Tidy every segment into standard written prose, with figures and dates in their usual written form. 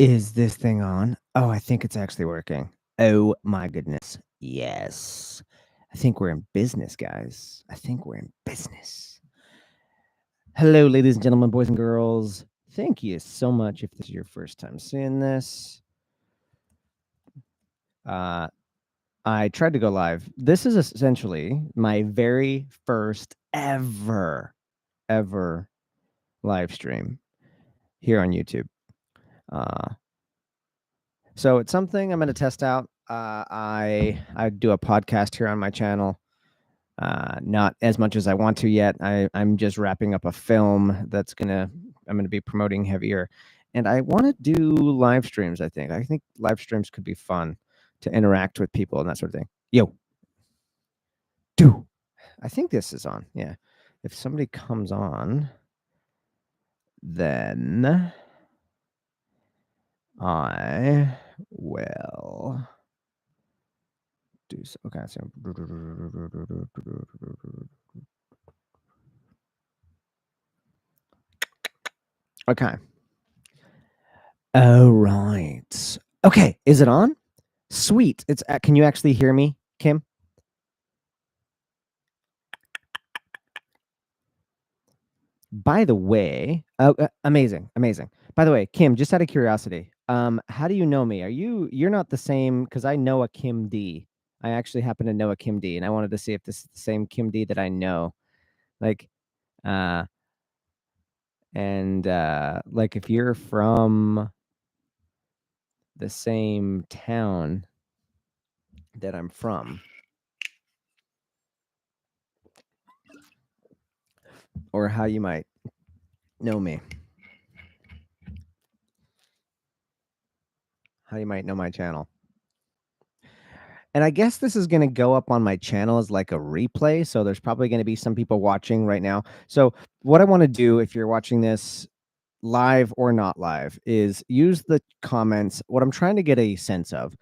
Is this thing on? Oh, I think it's actually working. Oh my goodness. Yes. I think we're in business, guys. I think we're in business. Hello, ladies and gentlemen, boys and girls. Thank you so much if this is your first time seeing this. I tried to go live. This is essentially my very first ever live stream here on YouTube. So it's something I'm going to test out. I do a podcast here on my channel. Not as much as I want to yet. I'm just wrapping up a film I'm gonna be promoting heavier, and I want to do live streams. I think live streams could be fun to interact with people and that sort of thing. Yo, do I think this is on? Yeah. If somebody comes on, then I will do so. Okay, so okay. Oh right. Okay, is it on? Sweet. It's can you actually hear me, Kim? By the way, amazing. By the way, Kim, just out of curiosity, how do you know me? You're not the same, because I know a Kim D. I actually happen to know a Kim D, and I wanted to see if this is the same Kim D that I know. Like, like if you're from the same town that I'm from, or how you might know me. How you might know my channel. And I guess this is going to go up on my channel as like a replay. So there's probably going to be some people watching right now. So what I want to do, if you're watching this live or not live, is use the comments. What I'm trying to get a sense of.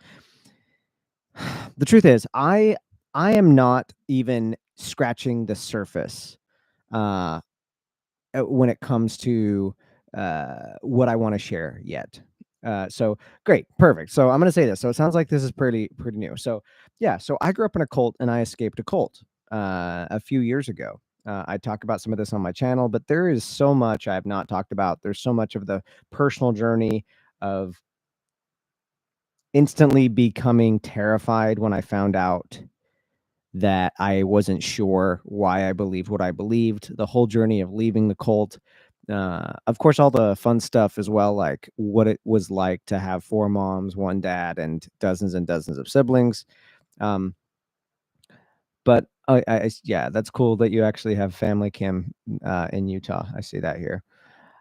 The truth is, I am not even scratching the surface when it comes to what I want to share yet. So great, perfect. So I'm going to say this. So it sounds like this is pretty new. So yeah, so I grew up in a cult and I escaped a cult a few years ago. I talk about some of this on my channel, but there is so much I have not talked about. There's so much of the personal journey of instantly becoming terrified when I found out that I wasn't sure why I believed what I believed, the whole journey of leaving the cult. Of course, all the fun stuff as well, like what it was like to have 4 moms, 1 dad, and dozens of siblings. But yeah, that's cool that you actually have family, Kim, in Utah. I see that here.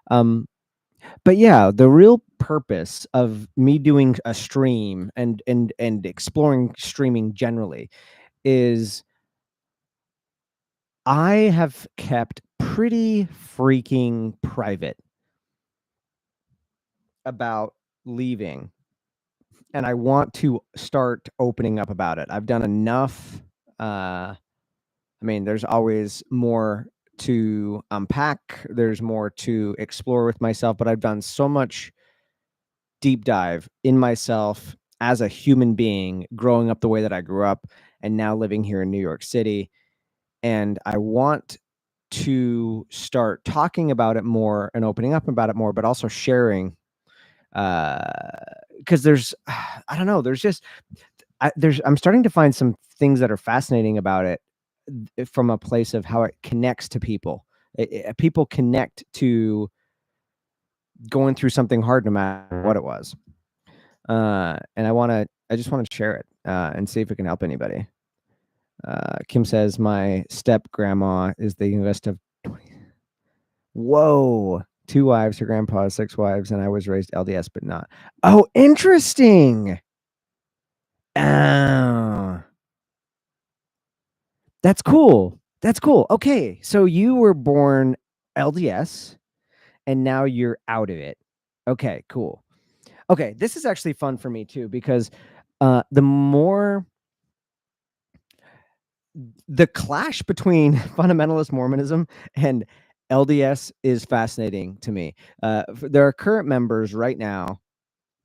But yeah, the real purpose of me doing a stream and exploring streaming generally is I have kept pretty freaking private about leaving, and I want to start opening up about it. I've done enough. I mean, there's always more to unpack. There's more to explore with myself, but I've done so much deep dive in myself as a human being, growing up the way that I grew up, and now living here in New York City. And I want to start talking about it more and opening up about it more, but also sharing, because there's I don't know, there's just I'm starting to find some things that are fascinating about it from a place of how it connects to people. People connect to going through something hard no matter what it was, and I just want to share it and see if it can help anybody. Kim says my step grandma is the youngest of 20. Whoa. 2 wives, her grandpa has 6 wives, and I was raised LDS, but not. Oh, interesting. Oh. That's cool. That's cool. Okay, so you were born LDS, and now you're out of it. Okay, cool. Okay, this is actually fun for me too, because the clash between fundamentalist Mormonism and LDS is fascinating to me. There are current members right now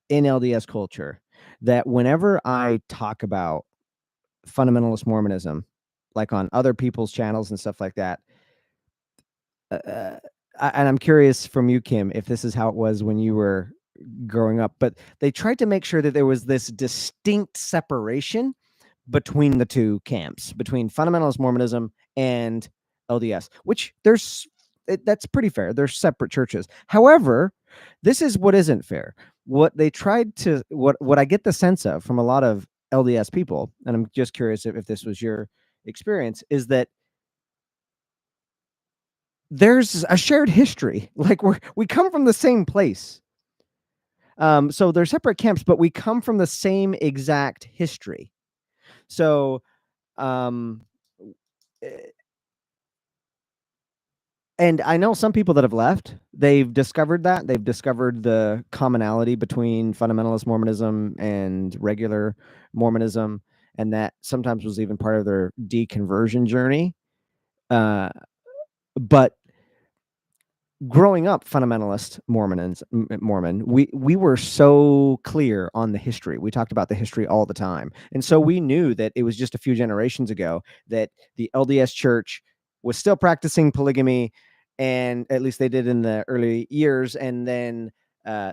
in LDS culture that whenever I talk about fundamentalist Mormonism, like on other people's channels and stuff like that, uh, and I'm curious from you, Kim, if this is how it was when you were growing up, but they tried to make sure that there was this distinct separation between the two camps, between fundamentalist Mormonism and LDS, which that's pretty fair. They're separate churches. However, this is what isn't fair. What they tried to, what I get the sense of from a lot of LDS people, and I'm just curious if this was your experience, is that there's a shared history. Like we come from the same place. So they're separate camps, but we come from the same exact history. So, um, eh, and I know some people that have left, they've discovered the commonality between fundamentalist Mormonism and regular Mormonism, and that sometimes was even part of their deconversion journey. But growing up fundamentalist Mormon, we were so clear on the history. We talked about the history all the time. And so we knew that it was just a few generations ago that the LDS church was still practicing polygamy, and at least they did in the early years. And then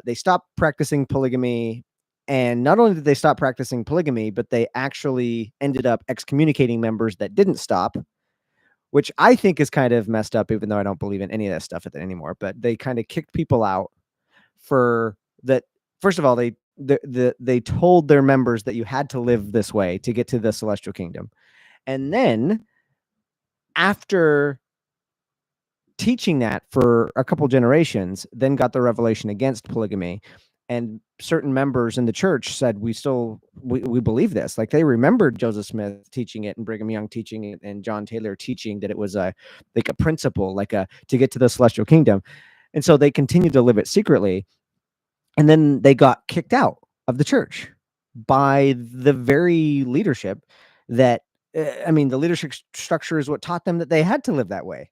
they stopped practicing polygamy. And not only did they stop practicing polygamy, but they actually ended up excommunicating members that didn't stop, which I think is kind of messed up, even though I don't believe in any of that stuff anymore. But they kind of kicked people out for that. First of all, they told their members that you had to live this way to get to the celestial kingdom. And then after teaching that for a couple generations, then got the revelation against polygamy. And certain members in the church said, we believe this. Like they remembered Joseph Smith teaching it and Brigham Young teaching it and John Taylor teaching that it was a principle, to get to the celestial kingdom. And so they continued to live it secretly. And then they got kicked out of the church by the very leadership that, the leadership structure is what taught them that they had to live that way.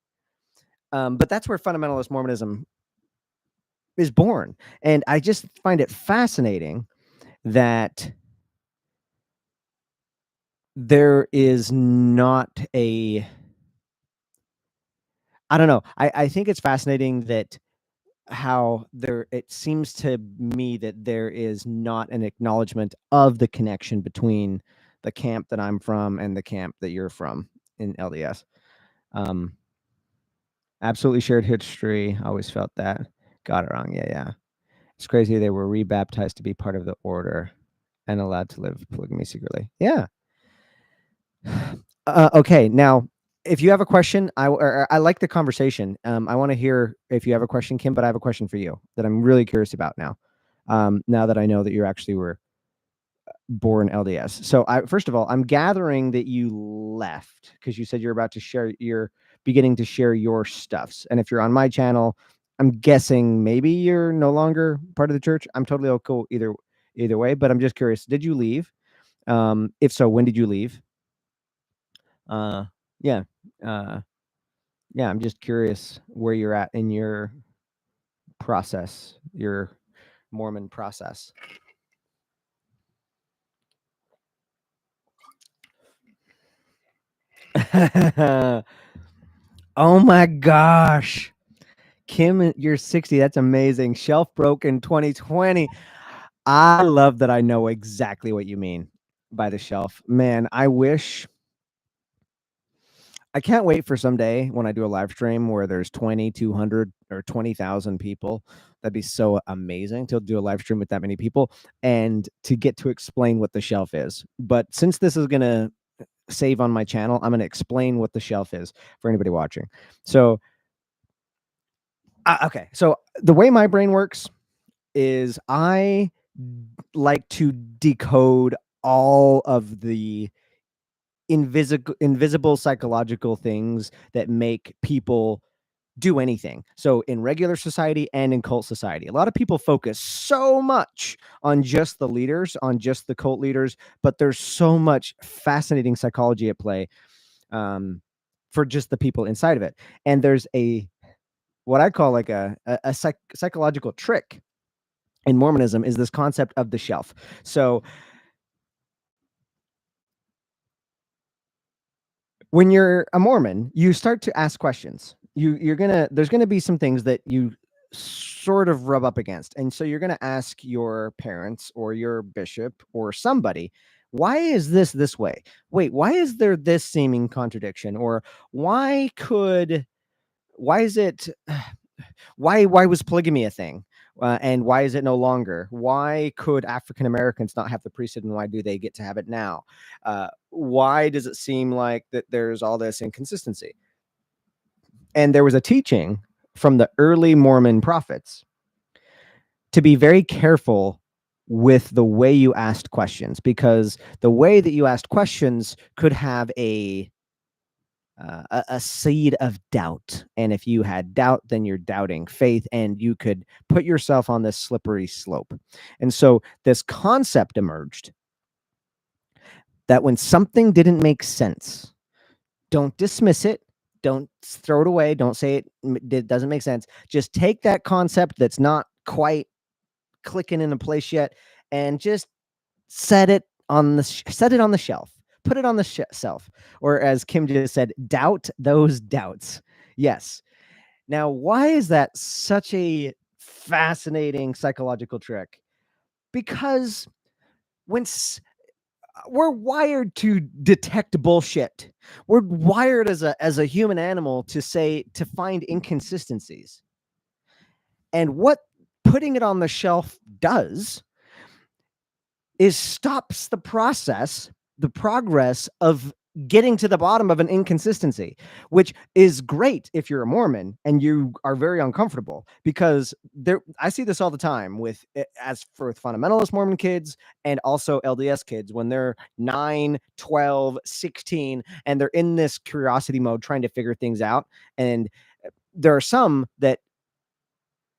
But that's where fundamentalist Mormonism is born. And I just find it fascinating that there is not I don't know. I think it's fascinating that it seems to me that there is not an acknowledgement of the connection between the camp that I'm from and the camp that you're from in LDS. Absolutely shared history. I always felt that. Got it wrong. Yeah. It's crazy they were rebaptized to be part of the order and allowed to live polygamy secretly. Yeah. Okay. Now, if you have a question, I like the conversation. I want to hear if you have a question, Kim, but I have a question for you that I'm really curious about now. Now that I know that you actually were born LDS. So first of all, I'm gathering that you left because you said you're beginning to share your stuffs. And if you're on my channel, I'm guessing maybe you're no longer part of the church. I'm totally okay either way, but I'm just curious. Did you leave? If so, when did you leave? Yeah. Yeah, I'm just curious where you're at in your process, your Mormon process. Oh my gosh. Kim, you're 60. That's amazing. Shelf broke in 2020. I love that I know exactly what you mean by the shelf. Man, I can't wait for someday when I do a live stream where there's 2,200 or 20,000 people. That'd be so amazing to do a live stream with that many people and to get to explain what the shelf is. But since this is going to save on my channel, I'm going to explain what the shelf is for anybody watching. So, okay. So the way my brain works is I like to decode all of the invisible psychological things that make people do anything. So in regular society and in cult society, a lot of people focus so much on just the leaders, on just the cult leaders, but there's so much fascinating psychology at play for just the people inside of it. And there's what I call like a psychological trick in Mormonism is this concept of the shelf. So when you're a Mormon, you start to ask questions. There's gonna be some things that you sort of rub up against. And so you're gonna ask your parents or your bishop or somebody, why is this way? Wait, why is there this seeming contradiction? Or why is it why was polygamy a thing? And why is it no longer? Why could African Americans not have the priesthood, and why do they get to have it now? Why does it seem like that there's all this inconsistency? And there was a teaching from the early Mormon prophets to be very careful with the way you asked questions, because the way that you asked questions could have a seed of doubt. And if you had doubt, then you're doubting faith, and you could put yourself on this slippery slope. And so this concept emerged that when something didn't make sense, don't dismiss it. Don't throw it away. Don't say it doesn't make sense. Just take that concept that's not quite clicking into place yet, and just set it on the shelf. Put it on the shelf, or as Kim just said, doubt those doubts. Yes. Now, why is that such a fascinating psychological trick? Because when we're wired to detect bullshit, we're wired as a human animal to find inconsistencies. And what putting it on the shelf does is stops the progress of getting to the bottom of an inconsistency, which is great if you're a Mormon and you are very uncomfortable, because I see this all the time with fundamentalist Mormon kids and also LDS kids when they're 9, 12, 16, and they're in this curiosity mode trying to figure things out. And there are some that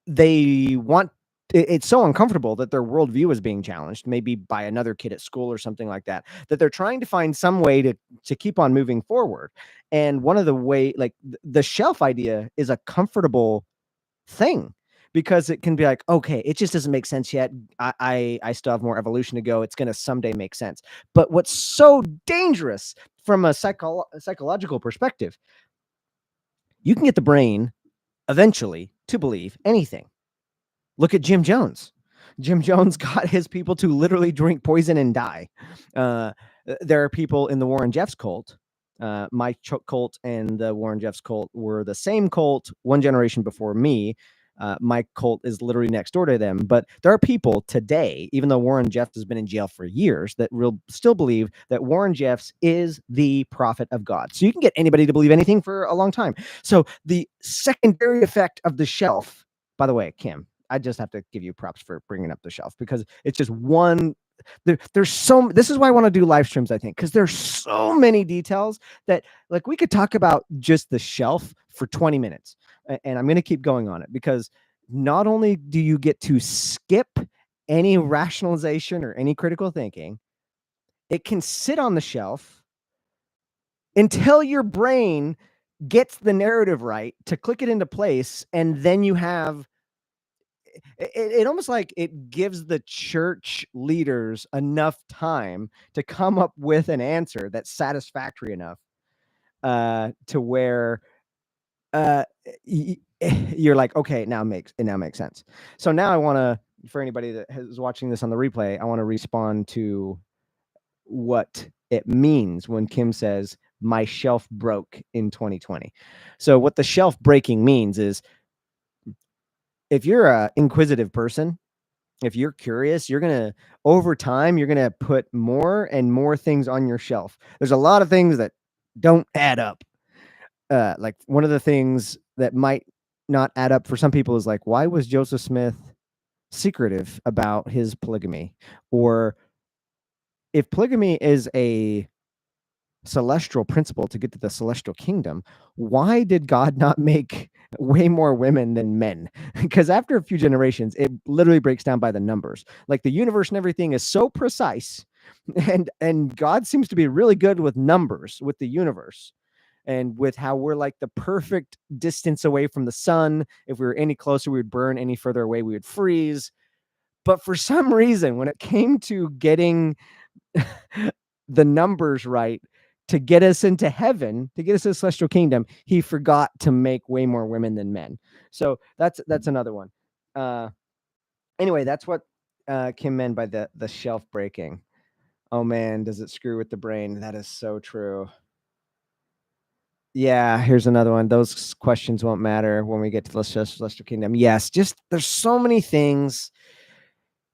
they want it's so uncomfortable that their worldview is being challenged, maybe by another kid at school or something like that, that they're trying to find some way to keep on moving forward. And one of the way, like the shelf idea, is a comfortable thing, because it can be like, okay, it just doesn't make sense yet. I still have more evolution to go. It's going to someday make sense. But what's so dangerous from a psychological perspective, you can get the brain eventually to believe anything. Look at Jim Jones. Jim Jones got his people to literally drink poison and die. There are people in the Warren Jeffs cult. My cult and the Warren Jeffs cult were the same cult one generation before me. My cult is literally next door to them. But there are people today, even though Warren Jeffs has been in jail for years, that will still believe that Warren Jeffs is the prophet of God. So you can get anybody to believe anything for a long time. So the secondary effect of the shelf, by the way, Kim, I just have to give you props for bringing up the shelf, because it's just one. There's so. This is why I want to do live streams, I think, because there's so many details that, like, we could talk about just the shelf for 20 minutes, and I'm going to keep going on it, because not only do you get to skip any rationalization or any critical thinking, it can sit on the shelf until your brain gets the narrative right to click it into place, and then you have it almost like it gives the church leaders enough time to come up with an answer that's satisfactory enough to where you're like, okay, now it makes sense. So now I want to, for anybody that is watching this on the replay, I want to respond to what it means when Kim says my shelf broke in 2020. So what the shelf breaking means is, if you're a inquisitive person, if you're curious, over time, you're going to put more and more things on your shelf. There's a lot of things that don't add up. Like, one of the things that might not add up for some people is like, why was Joseph Smith secretive about his polygamy? Or if polygamy is a celestial principle to get to the celestial kingdom, why did God not make way more women than men? Because after a few generations, it literally breaks down by the numbers. Like, the universe and everything is so precise, and God seems to be really good with numbers, with the universe, and with how we're like the perfect distance away from the sun. If we were any closer, we would burn. Any further away, we would freeze. But for some reason, when it came to getting the numbers right to get us into heaven, to get us to the celestial kingdom, he forgot to make way more women than men. So that's another one. Anyway, that's what Kim meant by the shelf breaking. Oh man, does it screw with the brain? That is so true. Yeah, here's another one. Those questions won't matter when we get to the celestial kingdom. Yes, just there's so many things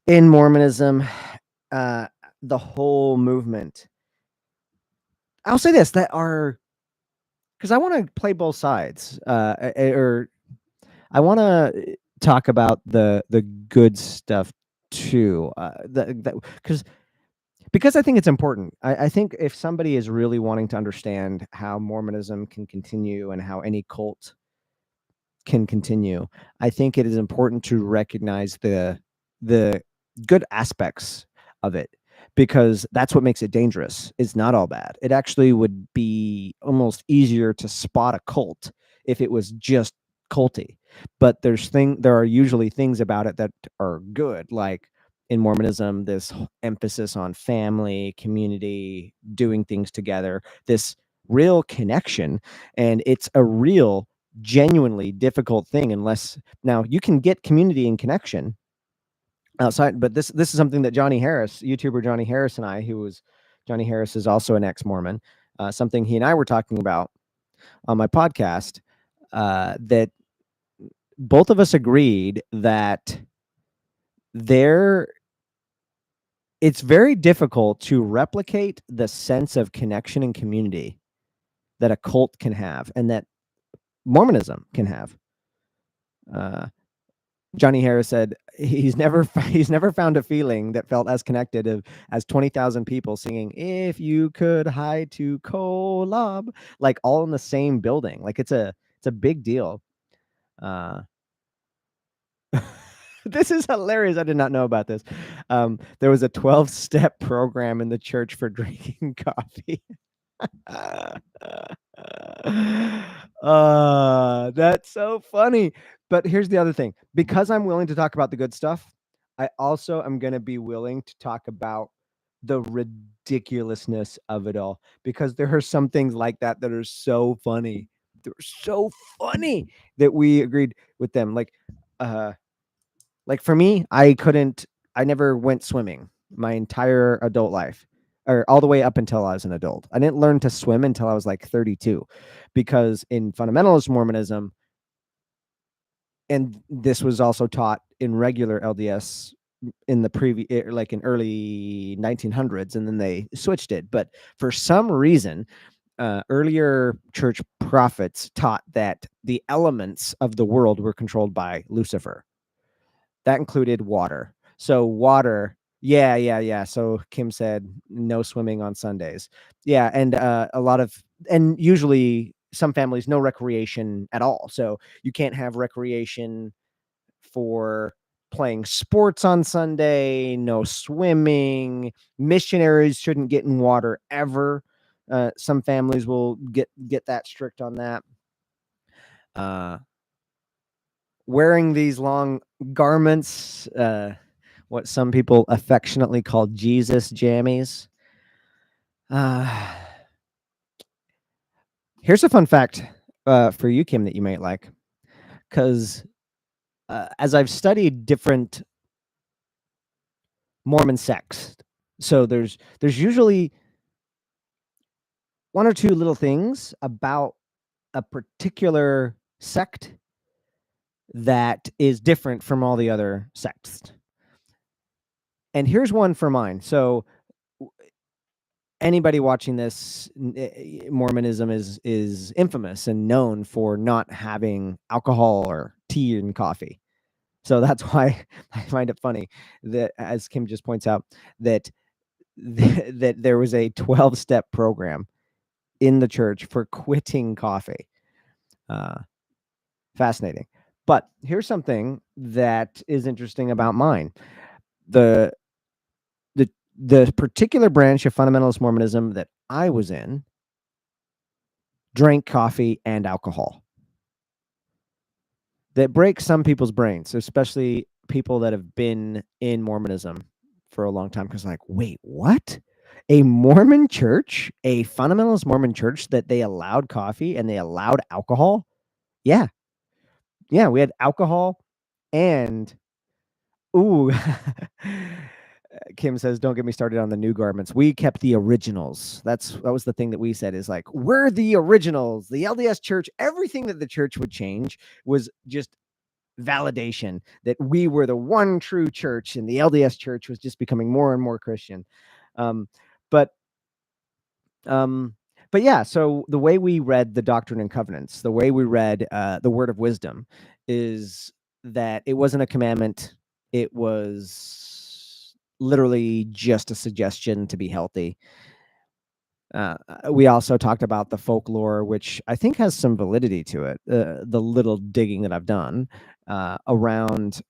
in Mormonism, uh, the whole movement. I'll say this, that are, because I want to play both sides, or I want to talk about the good stuff too. Because I think it's important. I think if somebody is really wanting to understand how Mormonism can continue and how any cult can continue, I think it is important to recognize the good aspects of it, because that's what makes it dangerous. It's not all bad. It actually would be almost easier to spot a cult if it was just culty. But there are usually things about it that are good, like in Mormonism, this emphasis on family, community, doing things together, this real connection. And it's a real genuinely difficult thing, unless now you can get community and connection outside, but this is something that Johnny Harris, YouTuber Johnny Harris, and I, Johnny Harris is also an ex-Mormon, something he and I were talking about on my podcast, that both of us agreed that there it's very difficult to replicate the sense of connection and community that a cult can have and that Mormonism can have. Johnny Harris said he's never found a feeling that felt as connected as 20,000 people singing "If You Could Hide to Kolob," like all in the same building. Like it's a big deal. This is hilarious. I did not know about this. There was a 12-step program in the church for drinking coffee. That's so funny. But here's the other thing. Because I'm willing to talk about the good stuff, I also am going to be willing to talk about the ridiculousness of it all, because there are some things like that that are so funny. They're so funny that we agreed with them. Like for me, I never went swimming my entire adult life, or all the way up until I was an adult. I didn't learn to swim until I was like 32, because in fundamentalist Mormonism, and this was also taught in regular LDS in the previous, like in early 1900s, and then they switched it. But for some reason, earlier church prophets taught that the elements of the world were controlled by Lucifer. That included water. So water, yeah. So Kim said no swimming on Sundays. Yeah, and and usually some families no recreation at all. So you can't have recreation for playing sports on Sunday, no swimming. Missionaries shouldn't get in water ever. Some families will get that strict on that. Wearing these long garments, what some people affectionately call Jesus jammies. Here's a fun fact for you, Kim, that you might like, because as I've studied different Mormon sects, so there's usually one or two little things about a particular sect that is different from all the other sects. And here's one for mine. So anybody watching this, Mormonism is infamous and known for not having alcohol or tea and coffee. So that's why I find it funny that, as Kim just points out, that that there was a 12-step program in the church for quitting coffee. Fascinating. But here's something that is interesting about mine. The particular branch of fundamentalist Mormonism that I was in drank coffee and alcohol. That breaks some people's brains, especially people that have been in Mormonism for a long time because like, wait, what? A Mormon church, a fundamentalist Mormon church that they allowed coffee and they allowed alcohol? Yeah. Yeah, we had alcohol and ooh. Kim says, "Don't get me started on the new garments. We kept the originals. That was the thing that we said is like, we're the originals. The LDS church, everything that the church would change was just validation that we were the one true church, and the LDS church was just becoming more and more Christian. Um, but um, but yeah, so the way we read the Doctrine and Covenants, the way we read the Word of Wisdom, is that it wasn't a commandment. It was literally just a suggestion to be healthy. We also talked about the folklore, which I think has some validity to it. The little digging that I've done around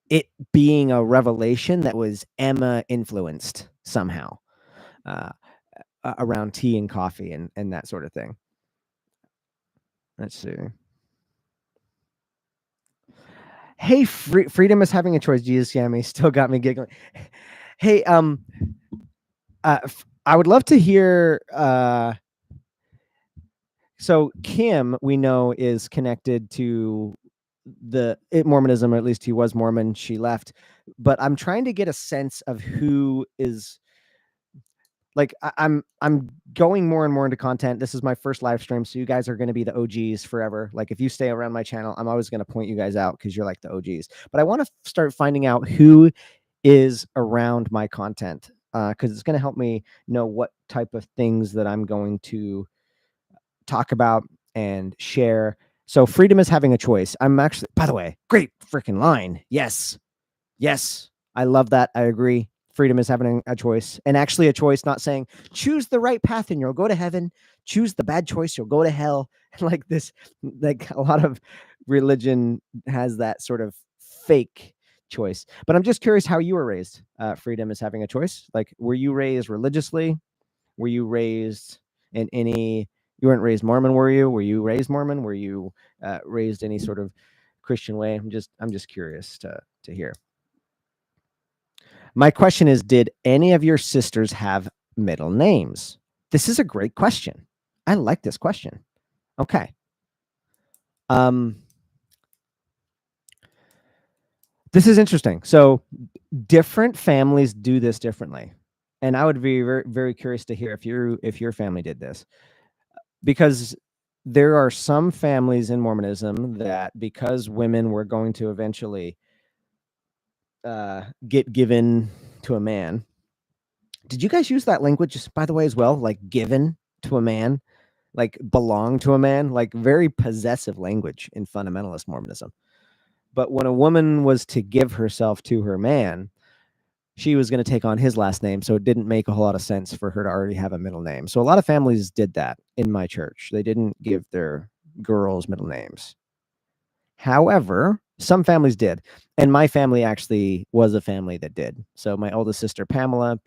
it being a revelation that was Emma influenced somehow around tea and coffee and that sort of thing. Let's see. Hey, freedom is having a choice. Jesus Yami still got me giggling. Hey, I would love to hear. So Kim, we know, is connected to Mormonism, or at least he was Mormon. She left, but I'm trying to get a sense of who is like I'm going more and more into content. This is my first live stream, so you guys are going to be the OGs forever. Like if you stay around my channel, I'm always going to point you guys out because you're like the OGs. But I want to start finding out who is around my content because it's going to help me know what type of things that I'm going to talk about and share. So freedom is having a choice. I'm actually, by the way, great freaking line. Yes. I love that. I agree. Freedom is having a choice, and actually a choice, not saying choose the right path and you'll go to heaven, choose the bad choice, you'll go to hell. Like this, like a lot of religion has that sort of fake choice. But I'm just curious how you were raised. Freedom is having a choice. Like, were you raised religiously? Were you raised in any, you weren't raised Mormon, were you? Were you raised Mormon? Were you raised any sort of Christian way? I'm just curious to hear. My question is, did any of your sisters have middle names? This is a great question. I like this question. Okay. This is interesting. So different families do this differently. And I would be very, very curious to hear if your family did this. Because there are some families in Mormonism that because women were going to eventually get given to a man. Did you guys use that language, just by the way, as well? Like given to a man, like belong to a man, like very possessive language in fundamentalist Mormonism. But when a woman was to give herself to her man, she was going to take on his last name. So it didn't make a whole lot of sense for her to already have a middle name. So a lot of families did that in my church. They didn't give their girls middle names. However, some families did. And my family actually was a family that did. So my oldest sister, Pamela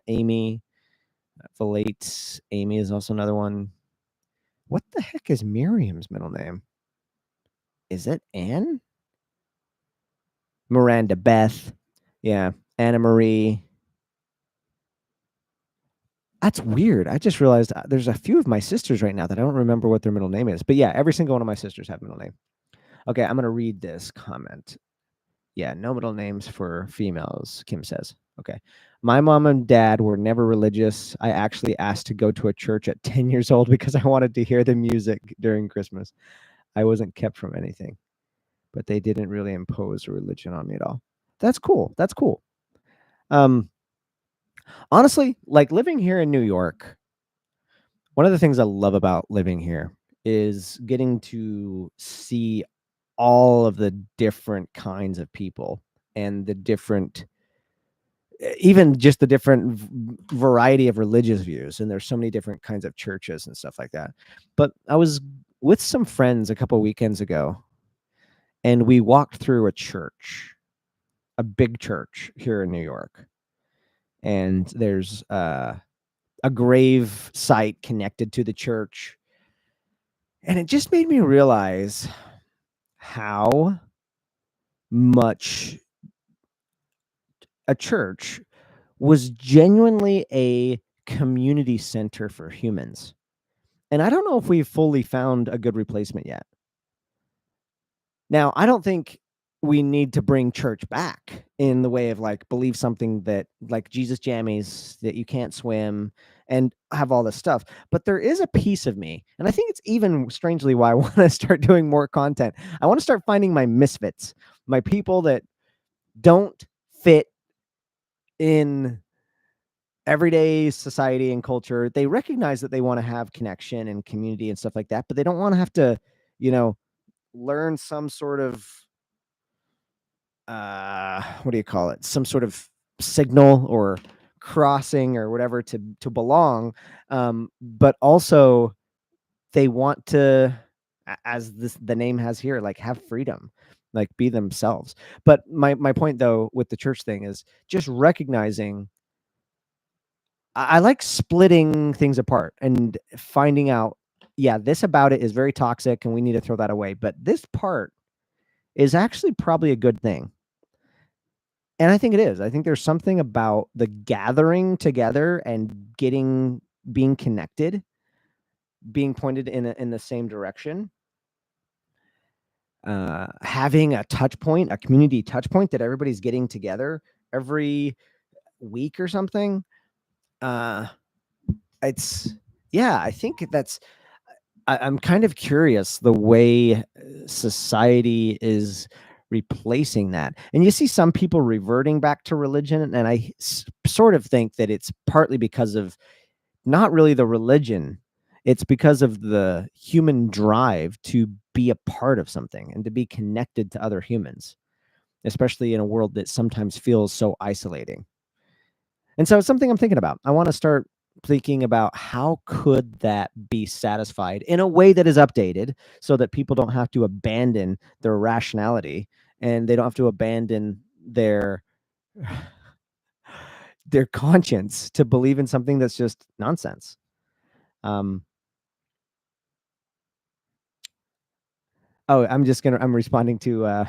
Amy, Valate Amy is also another one. What the heck is Miriam's middle name? Is it Anne? Miranda Beth. Yeah. Anna Marie. That's weird. I just realized there's a few of my sisters right now that I don't remember what their middle name is. But yeah, every single one of my sisters have a middle name. Okay, I'm going to read this comment. Yeah, no middle names for females, Kim says. Okay. My mom and dad were never religious. I actually asked to go to a church at 10 years old because I wanted to hear the music during Christmas. I wasn't kept from anything, but they didn't really impose a religion on me at all. That's cool. That's cool. Honestly, like living here in New York, one of the things I love about living here is getting to see all of the different kinds of people and the different, even just the different variety of religious views. And there's so many different kinds of churches and stuff like that. But I was with some friends a couple of weekends ago, and we walked through a church, a big church here in New York. And there's a grave site connected to the church. And it just made me realize how much a church was genuinely a community center for humans. And I don't know if we've fully found a good replacement yet. Now, I don't think we need to bring church back in the way of like believe something that like Jesus jammies, that you can't swim and have all this stuff. But there is a piece of me, and I think it's even strangely why I want to start doing more content. I want to start finding my misfits, my people that don't fit in everyday society and culture. They recognize that they want to have connection and community and stuff like that, but they don't want to have to, you know, learn some sort of what do you call it? Some sort of signal or crossing or whatever to belong. But also they want to, as the name has here, like have freedom, like be themselves. But my point though with the church thing is just recognizing I like splitting things apart and finding out, yeah, this about it is very toxic and we need to throw that away. But this part is actually probably a good thing. And I think it is. I think there's something about the gathering together and being connected, being pointed in the same direction, having a touch point, a community touch point that everybody's getting together every week or something. It's yeah, I think I'm kind of curious the way society is replacing that. And you see some people reverting back to religion. And I sort of think that it's partly because of not really the religion, it's because of the human drive to be a part of something and to be connected to other humans, especially in a world that sometimes feels so isolating. And so it's something I'm thinking about. I want to start thinking about how could that be satisfied in a way that is updated so that people don't have to abandon their rationality and they don't have to abandon their conscience to believe in something that's just nonsense. Um, I'm responding to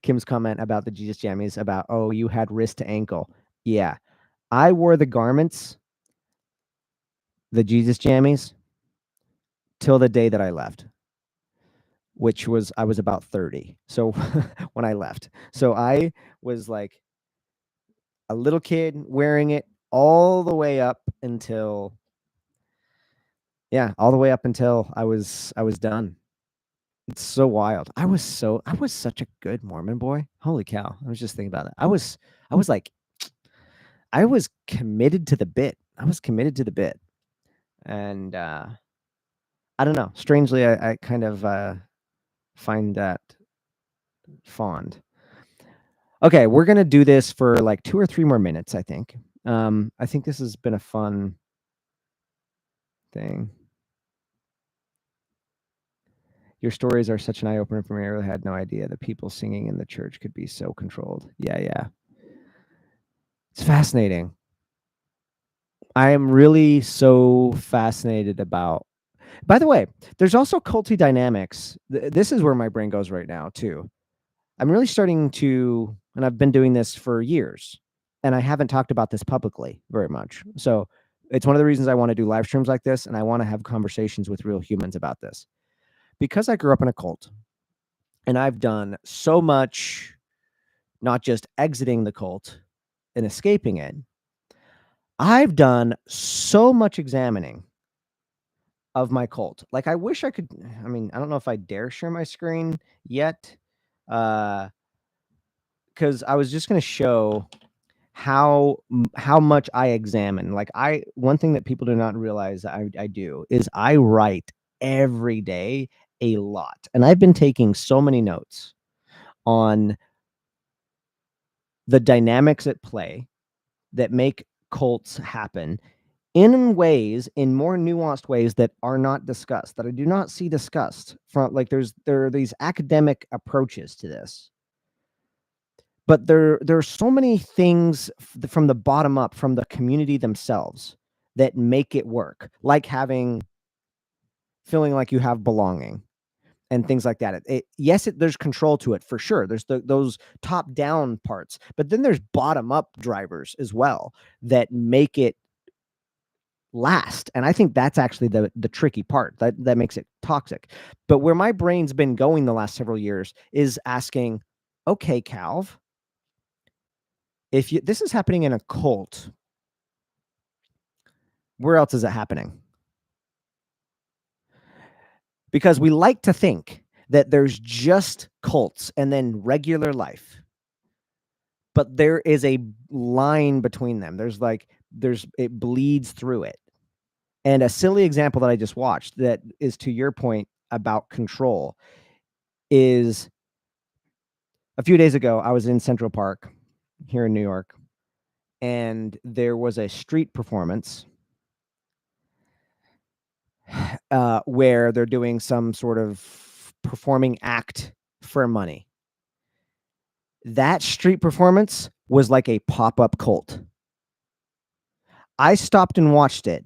Kim's comment about the Jesus jammies about, oh, you had wrist to ankle. Yeah. I wore the garments, the Jesus jammies, till the day that I left, which was I was about 30. So when I left. So I was like a little kid wearing it all the way up until all the way up until I was done. It's so wild. I was such a good Mormon boy. Holy cow. I was just thinking about that. I was like I was committed to the bit. I was committed to the bit. And I don't know. Strangely, I kind of find that fond. Okay, we're gonna do this for like 2 or 3 more minutes, I think. I think this has been a fun thing. Your stories are such an eye opener for me. I really had no idea that people singing in the church could be so controlled. Yeah. It's fascinating. I am really so fascinated about. By the way, there's also culty dynamics. This is where my brain goes right now too. I'm really starting to, and I've been doing this for years, and I haven't talked about this publicly very much. So it's one of the reasons I want to do live streams like this, and I want to have conversations with real humans about this. Because I grew up in a cult, and I've done so much, not just exiting the cult and escaping it, I've done so much examining of my cult. Like, I wish I could, I mean, I don't know if I dare share my screen yet, because I was just going to show how much I examine. Like, one thing that people do not realize that I do is I write every day a lot. And I've been taking so many notes on the dynamics at play that make cults happen in ways, in more nuanced ways that are not discussed, that I do not see discussed from, like, there are these academic approaches to this, but there are so many things from the bottom up, from the community themselves, that make it work, like feeling like you have belonging and things like that. Yes, there's control to it for sure. There's those top down parts, but then there's bottom up drivers as well that make it last. And I think that's actually the tricky part that makes it toxic. But where my brain's been going the last several years is asking, okay, Calv, if this is happening in a cult, where else is it happening? Because we like to think that there's just cults and then regular life. But there is a line between them. It bleeds through it. And a silly example that I just watched that is to your point about control is a few days ago, I was in Central Park here in New York, and there was a street performance where they're doing some sort of performing act for money. That street performance was like a pop-up cult. I stopped and watched it.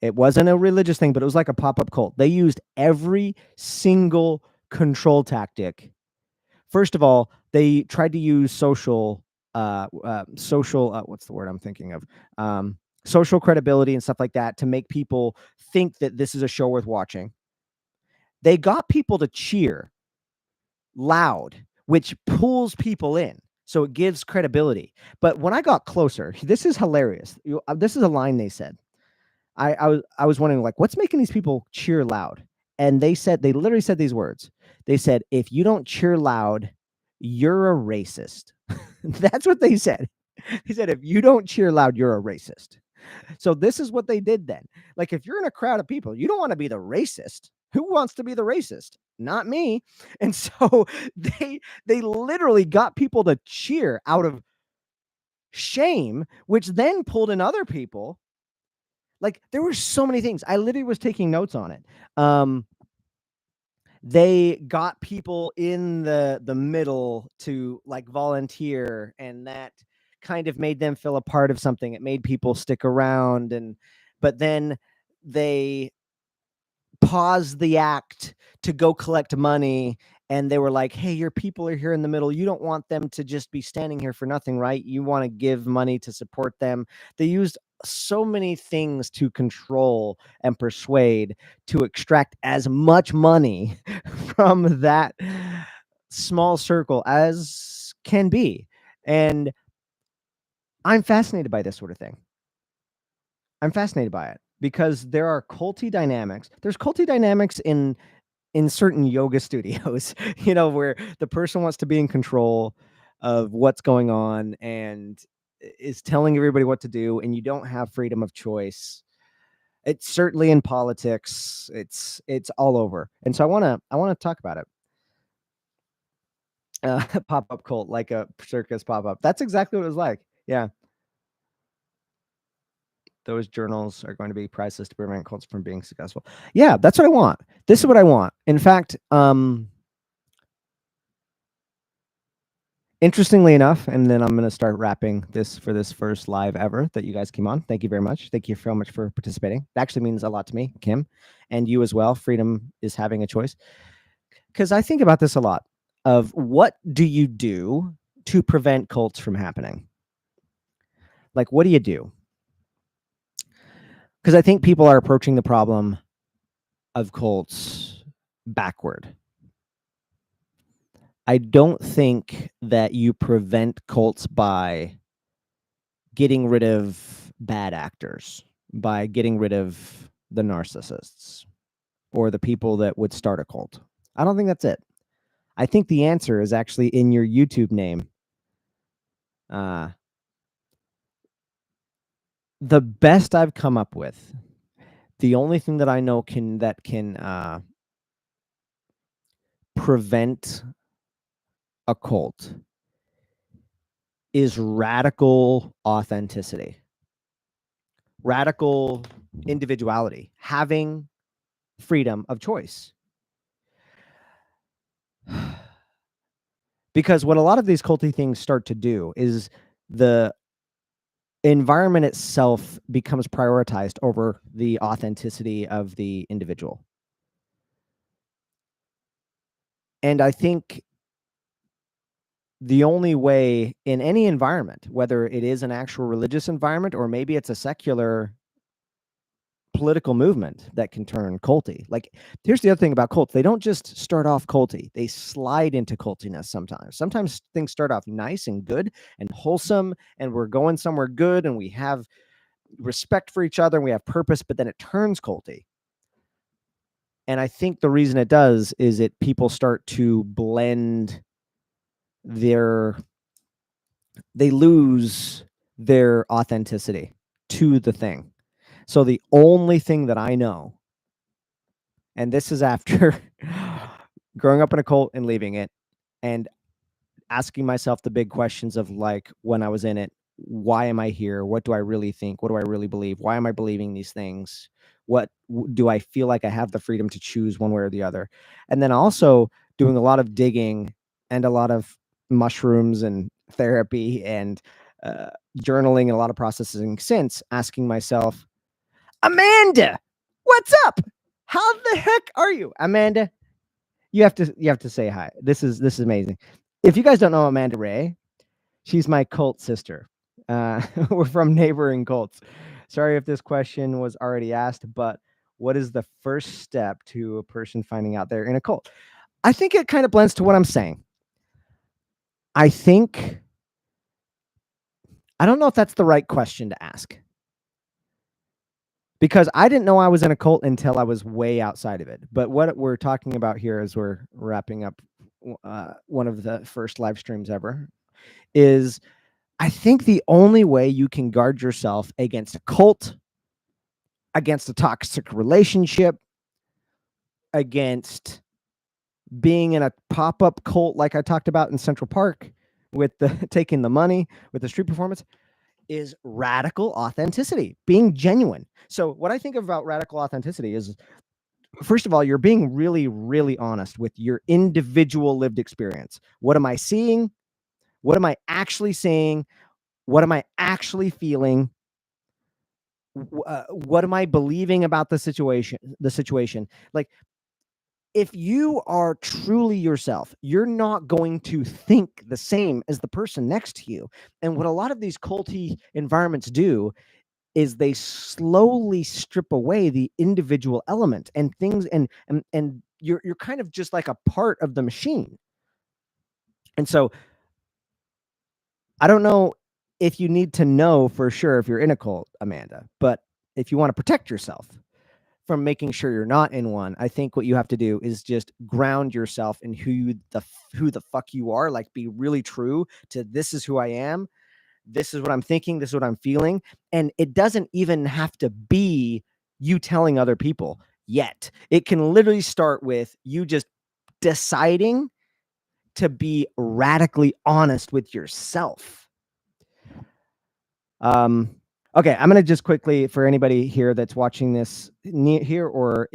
It wasn't a religious thing, but it was like a pop-up cult. They used every single control tactic. First of all, they tried to use social what's the word I'm thinking of? Social credibility and stuff like that to make people think that this is a show worth watching. They got people to cheer loud, which pulls people in. So it gives credibility. But when I got closer, this is hilarious. This is a line they said. I was wondering, like, what's making these people cheer loud? And they literally said these words. They said, if you don't cheer loud, you're a racist. That's what they said. He said, if you don't cheer loud, you're a racist. So this is what they did then. Like, if you're in a crowd of people, you don't want to be the racist. Who wants to be the racist? Not me. And so they literally got people to cheer out of shame, which then pulled in other people. Like, there were so many things. I literally was taking notes on it. They got people in the middle to like volunteer, and that kind of made them feel a part of something. It made people stick around, but then they paused the act to go collect money, and they were like, hey, your people are here in the middle. You don't want them to just be standing here for nothing, right? You want to give money to support them. They used so many things to control and persuade to extract as much money from that small circle as can be. And I'm fascinated by this sort of thing. I'm fascinated by it because there are culty dynamics. There's culty dynamics in certain yoga studios, where the person wants to be in control of what's going on and is telling everybody what to do, and you don't have freedom of choice. It's certainly in politics. It's all over. And so I want to talk about it. Pop-up cult, like a circus pop-up. That's exactly what it was like. Yeah. Those journals are going to be priceless to prevent cults from being successful. Yeah, that's what I want. This is what I want. In fact, interestingly enough, and then I'm going to start wrapping this for this first live ever that you guys came on. Thank you very much. Thank you so much for participating. It actually means a lot to me, Kim, and you as well. Freedom is having a choice. Because I think about this a lot of what do you do to prevent cults from happening? Like, what do you do? Because I think people are approaching the problem of cults backward. I don't think that you prevent cults by getting rid of bad actors, by getting rid of the narcissists or the people that would start a cult. I don't think that's it. I think the answer is actually in your YouTube name. The best I've come up with, the only thing that I know can prevent a cult is radical authenticity, radical individuality, having freedom of choice. Because what a lot of these culty things start to do is the environment itself becomes prioritized over the authenticity of the individual. And I think the only way in any environment, whether it is an actual religious environment or maybe it's a secular political movement that can turn culty. Like, here's the other thing about cults. They don't just start off culty. They slide into cultiness sometimes. Sometimes things start off nice and good and wholesome, and we're going somewhere good and we have respect for each other and we have purpose, but then it turns culty. And I think the reason it does is people start to blend they lose their authenticity to the thing. So the only thing that I know, and this is after growing up in a cult and leaving it and asking myself the big questions of, like, when I was in it, why am I here? What do I really think? What do I really believe? Why am I believing these things? Do I feel like I have the freedom to choose one way or the other? And then also doing a lot of digging and a lot of mushrooms and therapy and journaling and a lot of processing since, asking myself, Amanda, what's up? How the heck are you, Amanda? You have to say hi. This is amazing. If you guys don't know Amanda Ray, she's my cult sister. We're from neighboring cults. Sorry if this question was already asked, but what is the first step to a person finding out they're in a cult? I think it kind of blends to what I'm saying. I don't know if that's the right question to ask, because I didn't know I was in a cult until I was way outside of it. But what we're talking about here, as we're wrapping up one of the first live streams ever, is I think the only way you can guard yourself against a cult, against a toxic relationship, against being in a pop-up cult like I talked about in Central Park with the taking the money with the street performance, is radical authenticity, being genuine. So what I think about radical authenticity is, first of all, you're being really, really honest with your individual lived experience. What am I seeing? What am I actually saying? What am I actually feeling? What am I believing about the situation? Like, if you are truly yourself, you're not going to think the same as the person next to you. And what a lot of these culty environments do is they slowly strip away the individual element and things, and you're kind of just like a part of the machine. And so I don't know if you need to know for sure if you're in a cult, Amanda, but if you want to protect yourself from making sure you're not in one, I think what you have to do is just ground yourself in who the fuck you are. Like, be really true to, this is who I am. This is what I'm thinking. This is what I'm feeling. And it doesn't even have to be you telling other people yet. It can literally start with you just deciding to be radically honest with yourself. Okay, I'm gonna just quickly, for anybody here that's watching this here, or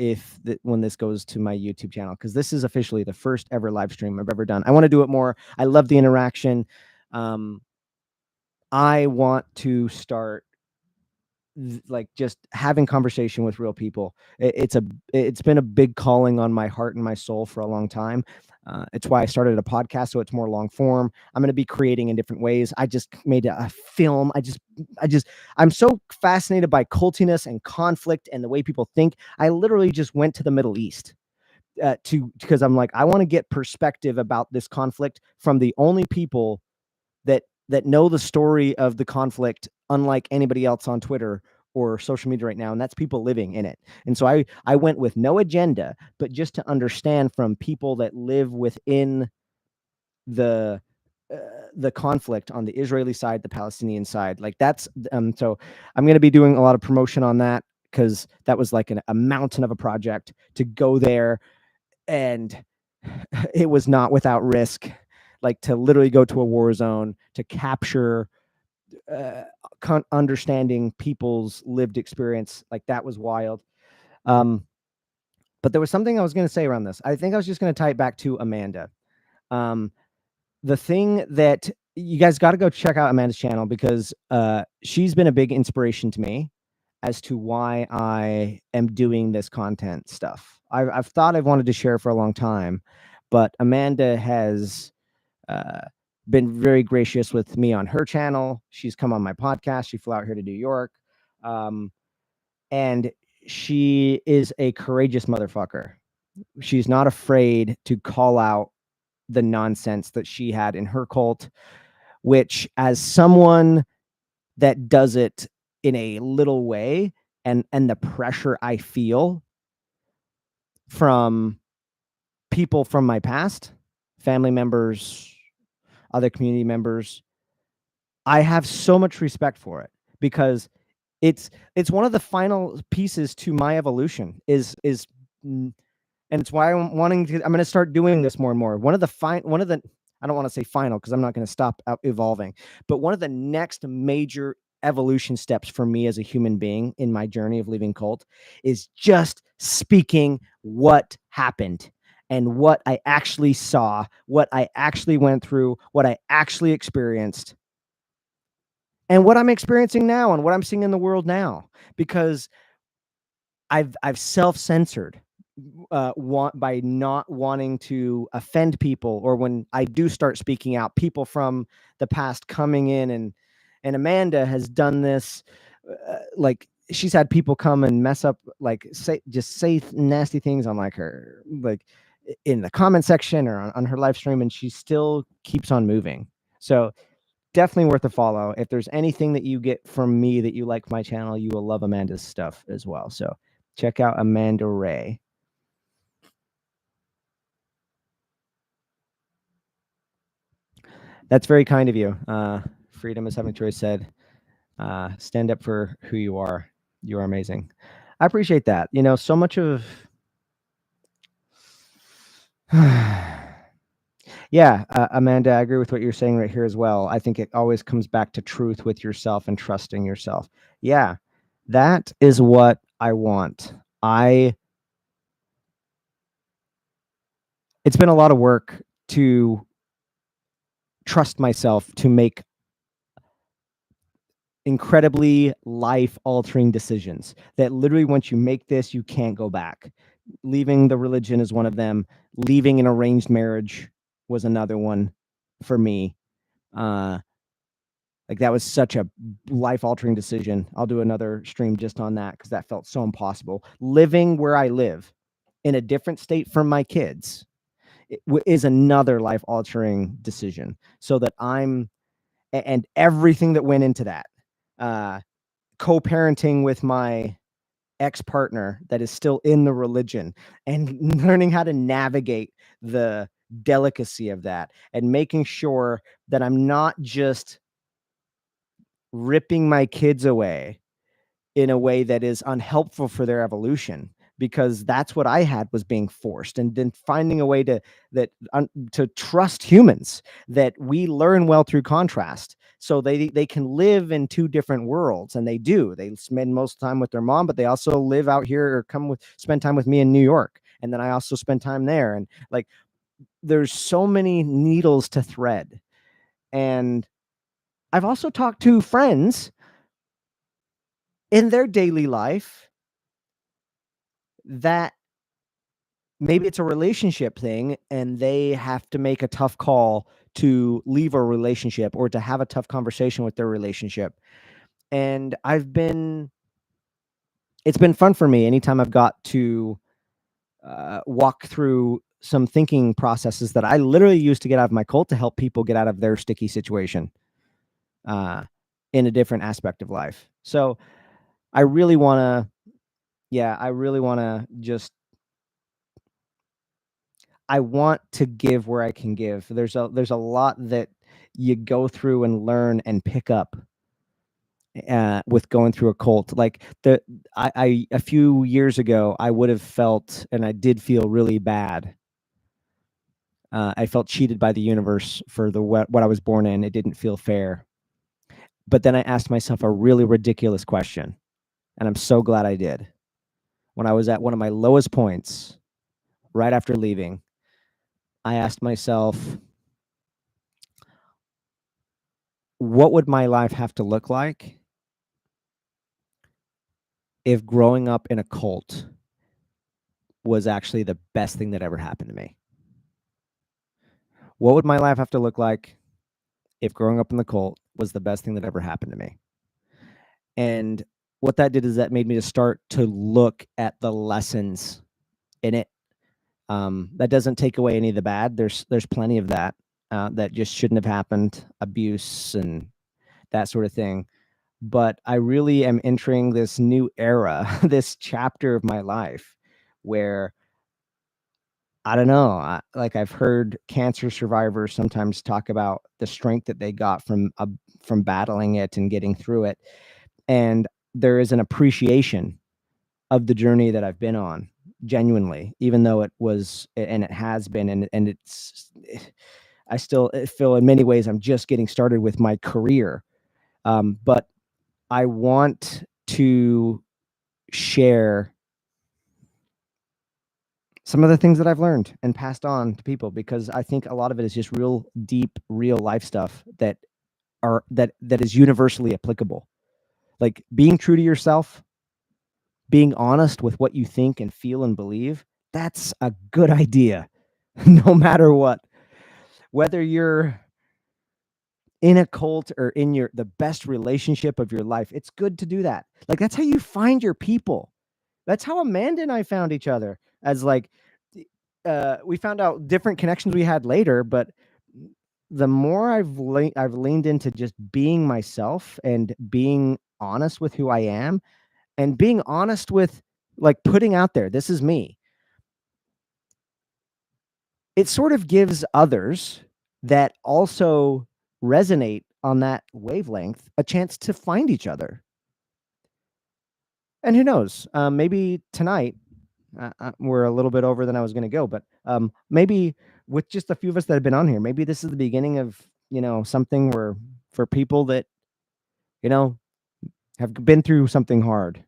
when this goes to my YouTube channel, because this is officially the first ever live stream I've ever done. I want to do it more. I love the interaction. I want to start like just having conversation with real people. It's been a big calling on my heart and my soul for a long time. It's why I started a podcast, so it's more long form. I'm going to be creating in different ways. I just made a film. I'm so fascinated by cultiness and conflict and the way people think. I literally just went to the Middle East because I'm like, I want to get perspective about this conflict from the only people that know the story of the conflict, unlike anybody else on Twitter or social media right now, and that's people living in it. And so I went with no agenda, but just to understand from people that live within the conflict on the Israeli side, the Palestinian side. Like, that's so I'm going to be doing a lot of promotion on that, because that was like a mountain of a project to go there, and it was not without risk. Like, to literally go to a war zone to capture understanding people's lived experience, like, that was wild. But there was something I was going to say around this. I think I was just going to tie it back to Amanda. The thing that you guys got to go check out Amanda's channel, because she's been a big inspiration to me as to why I am doing this content stuff. I've thought I've wanted to share for a long time, but Amanda has uh, been very gracious with me on her channel. She's come on my podcast. She flew out here to New York. Um, and she is a courageous motherfucker. She's not afraid to call out the nonsense that she had in her cult, which, as someone that does it in a little way, and the pressure I feel from people from my past, family members, other community members, I have so much respect for it, because it's one of the final pieces to my evolution and it's why I'm going to start doing this more and more. One of the I don't want to say final, because I'm not going to stop evolving, but one of the next major evolution steps for me as a human being in my journey of leaving cult is just speaking what happened and what I actually saw, what I actually went through, what I actually experienced, and what I'm experiencing now and what I'm seeing in the world now, because I've self-censored by not wanting to offend people, or when I do start speaking out, people from the past coming in, and Amanda has done this. Like, she's had people come and mess up, like say nasty things on, like, her, like, in the comment section or on her live stream, and she still keeps on moving. So definitely worth a follow. If there's anything that you get from me that you like my channel, you will love Amanda's stuff as well. So check out Amanda Ray. That's very kind of you. Freedom is having choice said, stand up for who you are. You are amazing. I appreciate that. You know, so much of yeah, Amanda, I agree with what you're saying right here as well. I think it always comes back to truth with yourself and trusting yourself. Yeah, that is what I want. It's been a lot of work to trust myself to make incredibly life-altering decisions that literally, once you make this, you can't go back. Leaving the religion is one of them. Leaving an arranged marriage was another one for me. Like, that was such a life-altering decision. I'll do another stream just on that, because that felt so impossible. Living where I live in a different state from my kids is another life-altering decision. So that and everything that went into that, co-parenting with my ex-partner that is still in the religion, and learning how to navigate the delicacy of that, and making sure that I'm not just ripping my kids away in a way that is unhelpful for their evolution, because that's what I had, was being forced, and then finding a way to trust humans, that we learn well through contrast, so they can live in two different worlds. And they do. They spend most of the time with their mom, but they also live out here, or spend time with me in New York, and then I also spend time there. And, like, there's so many needles to thread. And I've also talked to friends in their daily life that maybe it's a relationship thing, and they have to make a tough call to leave a relationship, or to have a tough conversation with their relationship. And it's been fun for me anytime I've got to walk through some thinking processes that I literally used to get out of my cult, to help people get out of their sticky situation in a different aspect of life. So I really want to just, I want to give where I can give. There's a lot that you go through and learn and pick up with going through a cult. Like, I a few years ago, I would have felt, and I did feel really bad. I felt cheated by the universe for what I was born in. It didn't feel fair. But then I asked myself a really ridiculous question, and I'm so glad I did. When I was at one of my lowest points, right after leaving, I asked myself, what would my life have to look like if growing up in a cult was actually the best thing that ever happened to me? What would my life have to look like if growing up in the cult was the best thing that ever happened to me? And what that did is that made me to start to look at the lessons in it. That doesn't take away any of the bad. There's plenty of that that just shouldn't have happened, abuse and that sort of thing. But I really am entering this new era, this chapter of my life where I don't know, like I've heard cancer survivors sometimes talk about the strength that they got from battling it and getting through it, and there is an appreciation of the journey that I've been on, genuinely, even though it was and it has been, and it's I still feel in many ways I'm just getting started with my career, but I want to share some of the things that I've learned and passed on to people because I think a lot of it is just real deep, real life stuff that is universally applicable. Like being true to yourself, being honest with what you think and feel and believe, that's a good idea, no matter what. Whether you're in a cult or in the best relationship of your life, it's good to do that. Like that's how you find your people. That's how Amanda and I found each other. As like, we found out different connections we had later, but the more I've leaned into just being myself and being honest with who I am, and being honest with like putting out there, this is me. It sort of gives others that also resonate on that wavelength a chance to find each other. And who knows? Maybe tonight we're a little bit over than I was going to go, but maybe with just a few of us that have been on here, maybe this is the beginning of something where for people that have been through something hard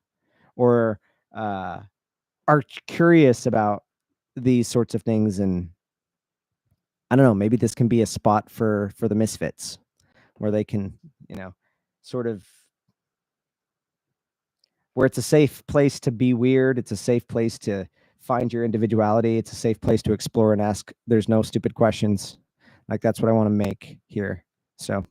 or are curious about these sorts of things, and I don't know, maybe this can be a spot for the misfits where they can sort of where it's a safe place to be weird. It's a safe place to find your individuality. It's a safe place to explore and ask. There's no stupid questions. Like that's what I want to make here. So,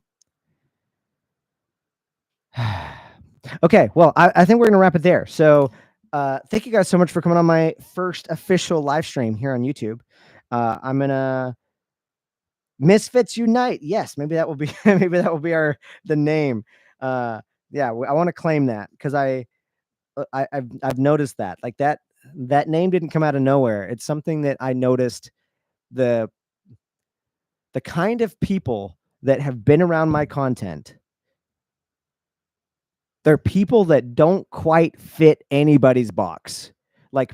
okay. Well, I think we're going to wrap it there. So, thank you guys so much for coming on my first official live stream here on YouTube. I'm going to Misfits Unite. Yes, maybe that will be maybe that will be the name. Yeah, I want to claim that because I've noticed that like that name didn't come out of nowhere. It's something that I noticed the kind of people that have been around my content. They're people that don't quite fit anybody's box. Like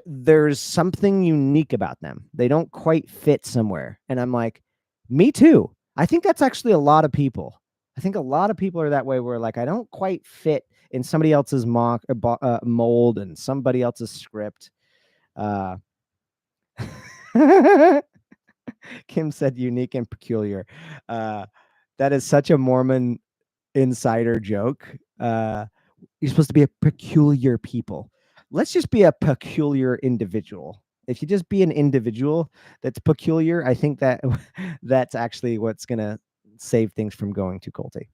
there's something unique about them. They don't quite fit somewhere. And I'm like, me too. I think that's actually a lot of people. I think a lot of people are that way where like, I don't quite fit in somebody else's mold and somebody else's script. Kim said unique and peculiar. That is such a Mormon insider joke. You're supposed to be a peculiar people. Let's just be a peculiar individual. If you just be an individual that's peculiar, I think that that's actually what's gonna save things from going too culty.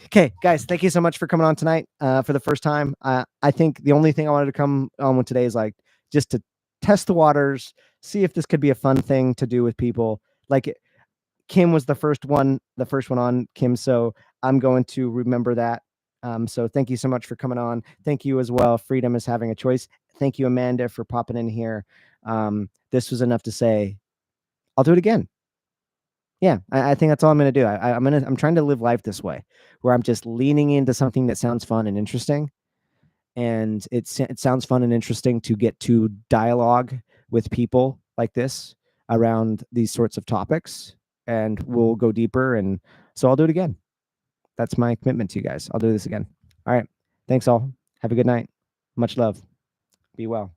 Okay, guys, thank you so much for coming on tonight for the first time. I think the only thing I wanted to come on with today is like just to test the waters, see if this could be a fun thing to do with people. Like Kim was the first one on, Kim. So I'm going to remember that. So thank you so much for coming on. Thank you as well. Freedom is having a choice. Thank you, Amanda, for popping in here. This was enough to say, I'll do it again. Yeah, I think that's all I'm going to do. I'm trying to live life this way, where I'm just leaning into something that sounds fun and interesting. And it sounds fun and interesting to get to dialogue with people like this around these sorts of topics, and we'll go deeper. And so I'll do it again. That's my commitment to you guys. I'll do this again. All right. Thanks all. Have a good night. Much love. Be well.